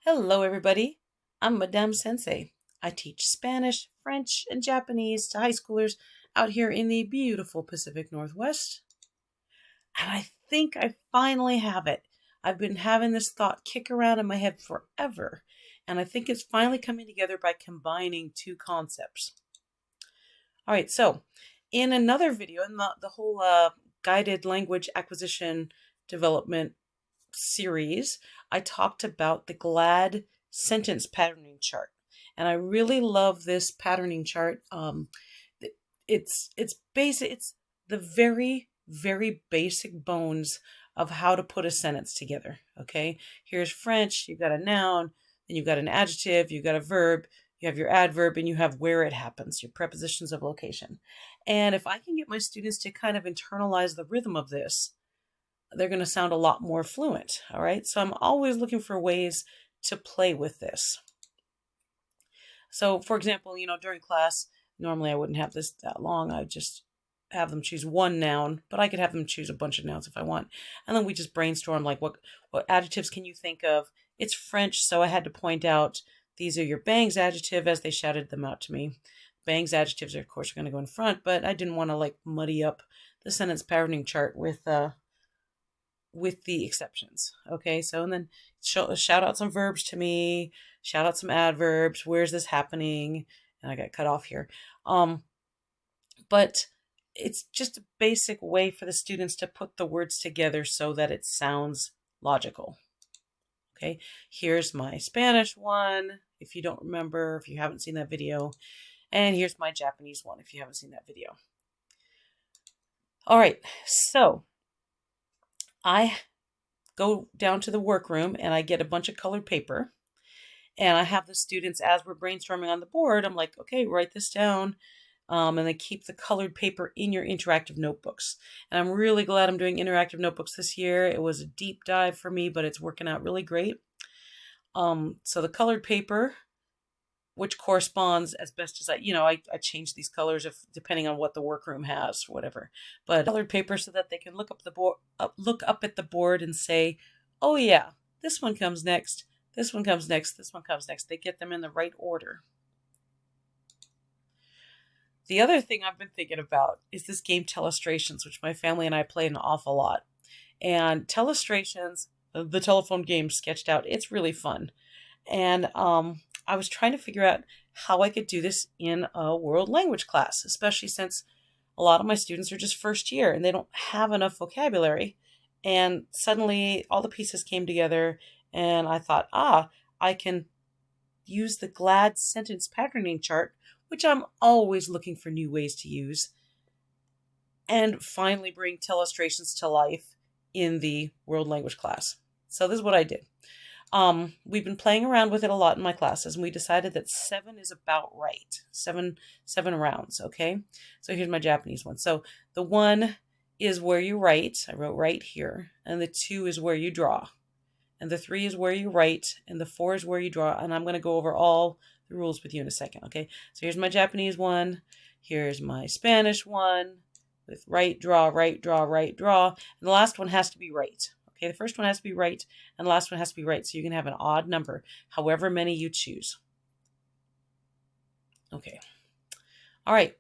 Hello, everybody. I'm Madame Sensei. I teach Spanish, French, and Japanese to high schoolers out here in the beautiful Pacific Northwest. And I think I finally have it. I've been having this thought kick around in my head forever, and I think it's finally coming together by combining two concepts. All right, so in another video, in the whole guided language acquisition development series, I talked about the GLAD sentence patterning chart. And I really love this patterning chart. It's basic. It's the very basic bones of how to put a sentence together. Okay, here's French. You've got a noun, then you've got an adjective, you've got a verb, you have your adverb, and you have where it happens, your prepositions of location. And if I can get my students to kind of internalize the rhythm of this, they're going to sound a lot more fluent. All right. So I'm always looking for ways to play with this. So for example, during class, normally I wouldn't have this that long. I would just have them choose one noun, but I could have them choose a bunch of nouns if I want. And then we just brainstorm like what adjectives can you think of? It's French, so I had to point out these are your bangs adjective as they shouted them out to me. Bangs adjectives are of course going to go in front, but I didn't want to like muddy up the sentence patterning chart with the exceptions. Okay, so and then shout out some verbs to me, shout out some adverbs. Where's this happening? And I got cut off here. But it's just a basic way for the students to put the words together so that it sounds logical. Okay, here's my Spanish one, if you don't remember, if you haven't seen that video. And here's my Japanese one, if you haven't seen that video. All right, so I go down to the workroom and I get a bunch of colored paper and I have the students, as we're brainstorming on the board, I'm like, okay, write this down. And then keep the colored paper in your interactive notebooks. And I'm really glad I'm doing interactive notebooks this year. It was a deep dive for me, but it's working out really great. So the colored paper, which corresponds as best as I change these colors depending on what the workroom has, whatever. But colored paper so that they can look up at the board and say, oh yeah, this one comes next, this one comes next, this one comes next. They get them in the right order. The other thing I've been thinking about is this game Telestrations, which my family and I play an awful lot. And Telestrations, the telephone game sketched out, it's really fun. And I was trying to figure out how I could do this in a world language class, especially since a lot of my students are just first year and they don't have enough vocabulary. And suddenly all the pieces came together and I thought, I can use the GLAD sentence patterning chart, which I'm always looking for new ways to use, and finally bring Telestrations to life in the world language class. So this is what I did. We've been playing around with it a lot in my classes, and we decided that 7 is about right. Seven rounds, okay? So here's my Japanese one. So the 1 is where you write. I wrote right here. And the 2 is where you draw. And the 3 is where you write. And the 4 is where you draw. And I'm going to go over all the rules with you in a second, okay? So here's my Japanese one. Here's my Spanish one with right, draw, right, draw, right, draw. And the last one has to be right. Okay, the first one has to be right, and the last one has to be right. So you can have an odd number, however many you choose. Okay. All right.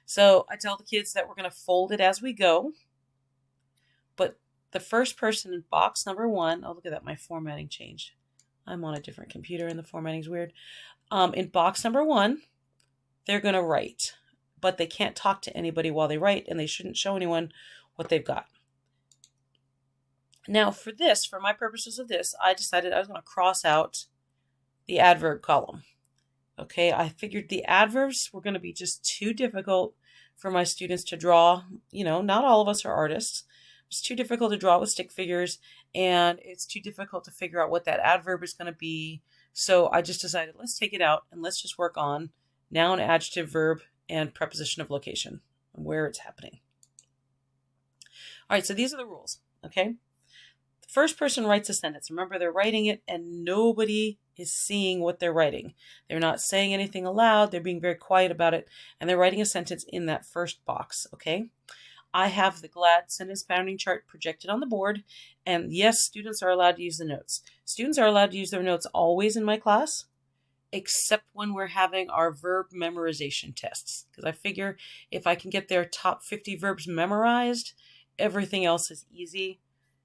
So I tell the kids that we're going to fold it as we go. But the first person in box number 1, oh, look at that, my formatting changed. I'm on a different computer and the formatting's weird. In box number 1, they're going to write, but they can't talk to anybody while they write, and they shouldn't show anyone what they've got. Now for my purposes of this, I decided I was going to cross out the adverb column. Okay, I figured the adverbs were going to be just too difficult for my students to draw. Not all of us are artists. It's too difficult to draw with stick figures, and it's too difficult to figure out what that adverb is going to be. So I just decided, let's take it out and let's just work on noun, adjective, verb, and preposition of location and where it's happening. All right, so these are the rules, okay? The first person writes a sentence. Remember, they're writing it and nobody is seeing what they're writing. They're not saying anything aloud. They're being very quiet about it, and they're writing a sentence in that first box, okay? I have the GLAD sentence patterning chart projected on the board. And yes, students are allowed to use the notes. Students are allowed to use their notes always in my class, except when we're having our verb memorization tests. Because I figure if I can get their top 50 verbs memorized, everything else is easy.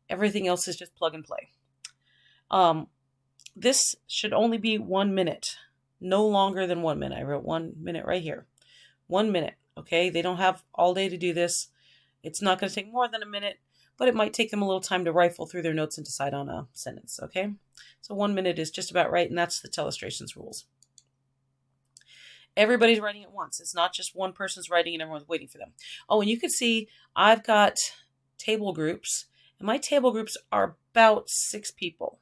Everything else is just plug and play. This should only be 1 minute, no longer than 1 minute. I wrote 1 minute right here. 1 minute, okay? They don't have all day to do this. It's not going to take more than a minute, but it might take them a little time to rifle through their notes and decide on a sentence, okay? So 1 minute is just about right, and that's the Telestrations rules. Everybody's writing at once. It's not just one person's writing and everyone's waiting for them. Oh, and you can see I've got table groups, and my table groups are about 6 people.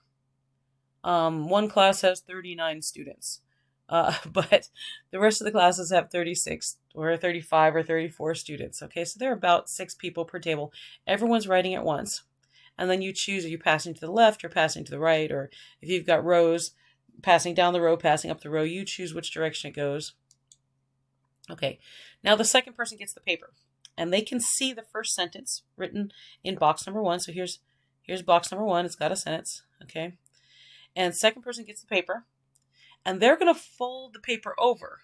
One class has 39 students, but the rest of the classes have 36 or 35 or 34 students. Okay, so there are about 6 people per table. Everyone's writing at once. And then you choose, are you passing to the left or passing to the right? Or if you've got rows, passing down the row, passing up the row, you choose which direction it goes. Okay, now the second person gets the paper. And they can see the first sentence written in box number 1. So here's box number 1. It's got a sentence. Okay. And second person gets the paper, and they're going to fold the paper over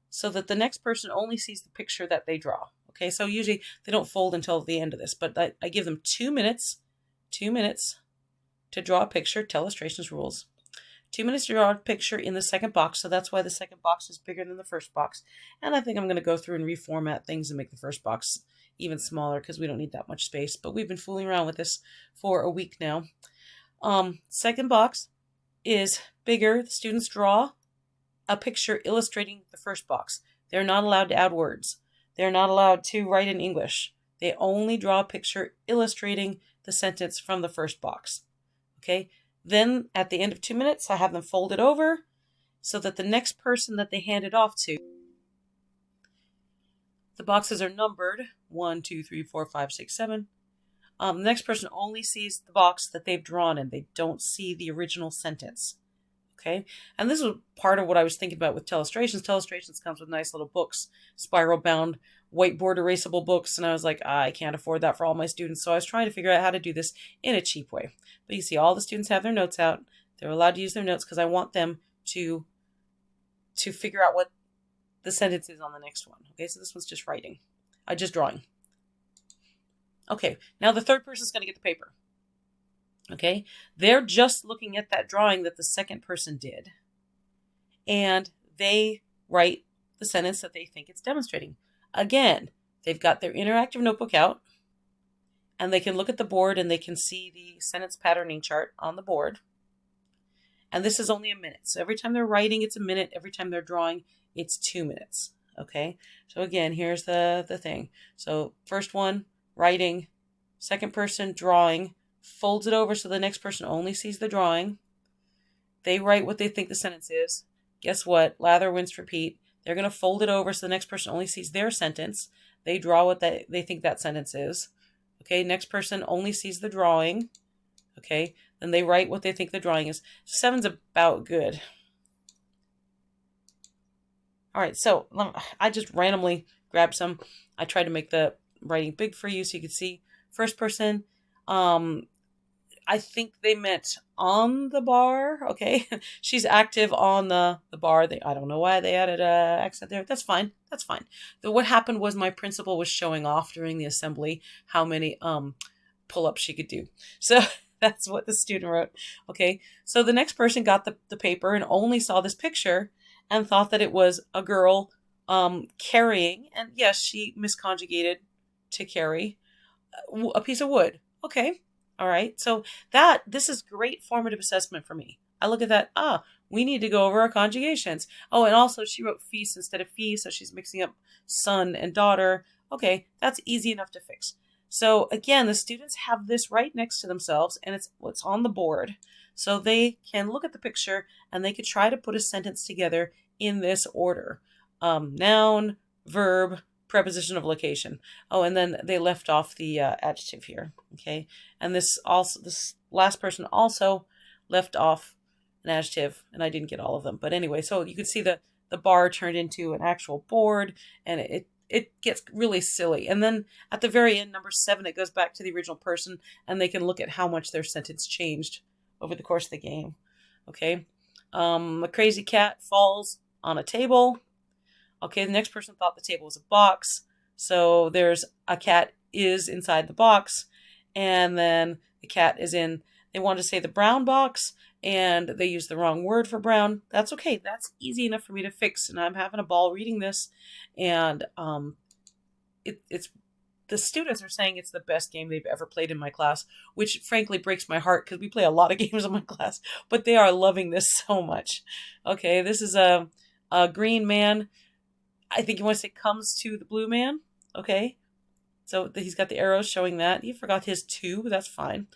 so that the next person only sees the picture that they draw. Okay, so usually they don't fold until the end of this, but I give them 2 minutes to draw a picture, Telestrations rules. 2 minutes to draw a picture in the second box, so that's why the second box is bigger than the first box. And I think I'm going to go through and reformat things and make the first box even smaller because we don't need that much space, but we've been fooling around with this for a week now. Second box is bigger. The students draw a picture illustrating the first box. They're not allowed to add words. They're not allowed to write in English. They only draw a picture illustrating the sentence from the first box. Okay. Then at the end of 2 minutes, I have them fold it over so that the next person that they hand it off to, the boxes are numbered 1, 2, 3, 4, 5, 6, 7. The next person only sees the box that they've drawn in. They don't see the original sentence. Okay? And this was part of what I was thinking about with Telestrations. Telestrations comes with nice little books, spiral-bound, whiteboard erasable books. And I was like, I can't afford that for all my students. So I was trying to figure out how to do this in a cheap way. But you see, all the students have their notes out. They're allowed to use their notes because I want them to figure out what the sentence is on the next one. Okay, so this one's just writing. Just drawing. Okay, now the third person is going to get the paper. Okay, they're just looking at that drawing that the second person did. And they write the sentence that they think it's demonstrating. Again, they've got their interactive notebook out. And they can look at the board and they can see the sentence patterning chart on the board. And this is only a minute. So every time they're writing, it's a minute. Every time they're drawing, it's 2 minutes. Okay, so again, here's the thing. So first one, writing, second person drawing, folds it over so the next person only sees the drawing. They write what they think the sentence is. Guess what? Lather, rinse, repeat. They're going to fold it over so the next person only sees their sentence. They draw what they think that sentence is. Okay, next person only sees the drawing. Okay, then they write what they think the drawing is. 7's about good. All right, so I just randomly grabbed some. I tried to make the writing big for you so you could see. First person, I think they meant on the bar. Okay, she's active on the bar. I don't know why they added an accent there. That's fine. That's fine. What happened was my principal was showing off during the assembly how many pull-ups she could do. So that's what the student wrote. Okay, so the next person got the paper and only saw this picture and thought that it was a girl carrying, and yes, she misconjugated to carry a piece of wood. Okay. All right. So this is great formative assessment for me. I look at that. We need to go over our conjugations. Oh, and also she wrote feast instead of fee. So she's mixing up son and daughter. Okay. That's easy enough to fix. So again, the students have this right next to themselves and it's what's on the board. So they can look at the picture and they could try to put a sentence together in this order. Noun, verb, preposition of location. Oh, and then they left off the adjective here. Okay, and this last person also left off an adjective, and I didn't get all of them. But anyway, so you could see the bar turned into an actual board, and it gets really silly. And then at the very end, number 7, it goes back to the original person, and they can look at how much their sentence changed over the course of the game. Okay. A crazy cat falls on a table. Okay, the next person thought the table was a box. So there's a cat is inside the box, and then the cat is in, they wanted to say the brown box, and they used the wrong word for brown. That's okay. That's easy enough for me to fix, and I'm having a ball reading this. And it's the students are saying it's the best game they've ever played in my class, which frankly breaks my heart because we play a lot of games in my class, but they are loving this so much. Okay, this is a green man. I think you want to say comes to the blue man. Okay, so he's got the arrows showing that. He forgot his to. That's fine.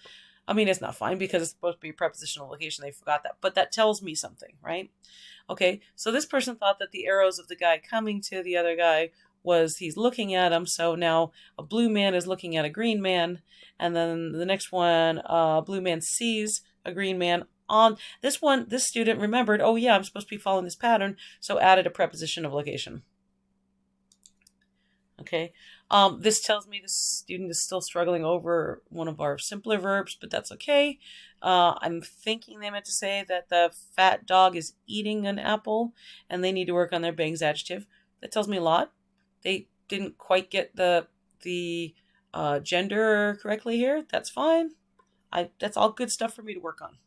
I mean, it's not fine because it's supposed to be a prepositional location. They forgot that, but that tells me something, right? Okay, so this person thought that the arrows of the guy coming to the other guy was he's looking at him. So now a blue man is looking at a green man. And then the next one, a blue man sees a green man on this one. This student remembered, oh yeah, I'm supposed to be following this pattern. So added a preposition of location. Okay. This tells me the student is still struggling over one of our simpler verbs, but that's okay. I'm thinking they meant to say that the fat dog is eating an apple and they need to work on their bangs adjective. That tells me a lot. They didn't quite get the gender correctly here. That's fine. That's all good stuff for me to work on.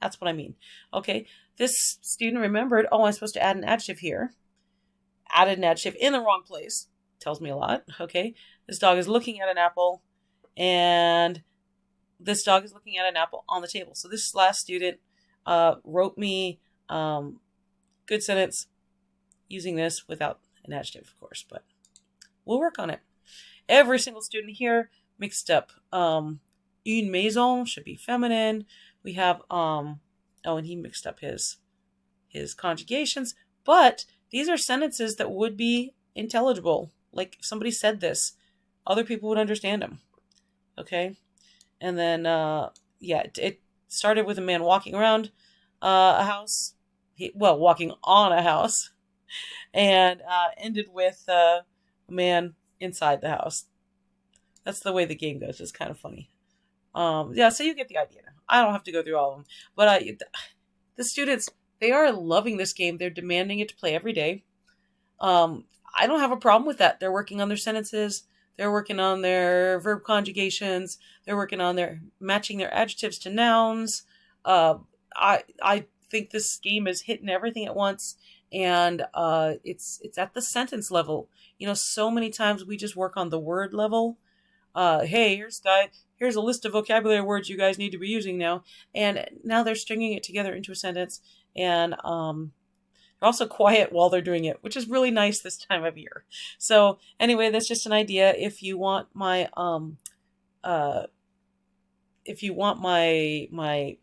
That's what I mean. Okay. This student remembered, oh, I'm supposed to add an adjective here. Added an adjective in the wrong place. Tells me a lot. Okay. This dog is looking at an apple, and this dog is looking at an apple on the table. So this last student wrote me good sentence using this without an adjective, of course, but we'll work on it. Every single student here mixed up. Une maison should be feminine. We have oh, and he mixed up his conjugations, but these are sentences that would be intelligible. Like if somebody said this, other people would understand them. Okay. And then, yeah, it started with a man walking around a house. Walking on a house, and ended with a man inside the house. That's the way the game goes. It's kind of funny. Yeah, so you get the idea. I don't have to go through all of them, but the students, they are loving this game. They're demanding it to play every day. I don't have a problem with that. They're working on their sentences. They're working on their verb conjugations. They're working on their matching their adjectives to nouns. I think this game is hitting everything at once, and it's at the sentence level. You know, so many times we just work on the word level. Hey, here's a list of vocabulary words you guys need to be using now, and now they're stringing it together into a sentence, and they're also quiet while they're doing it, which is really nice this time of year. So anyway, that's just an idea. If you want my my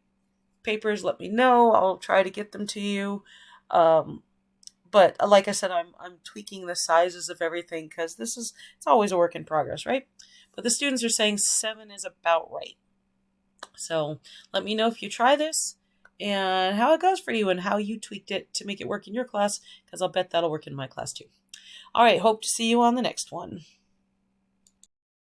papers, let me know. I'll try to get them to you. But like I said, I'm tweaking the sizes of everything because it's always a work in progress, right? But the students are saying 7 is about right. So let me know if you try this and how it goes for you and how you tweaked it to make it work in your class, because I'll bet that'll work in my class too. All right, hope to see you on the next one.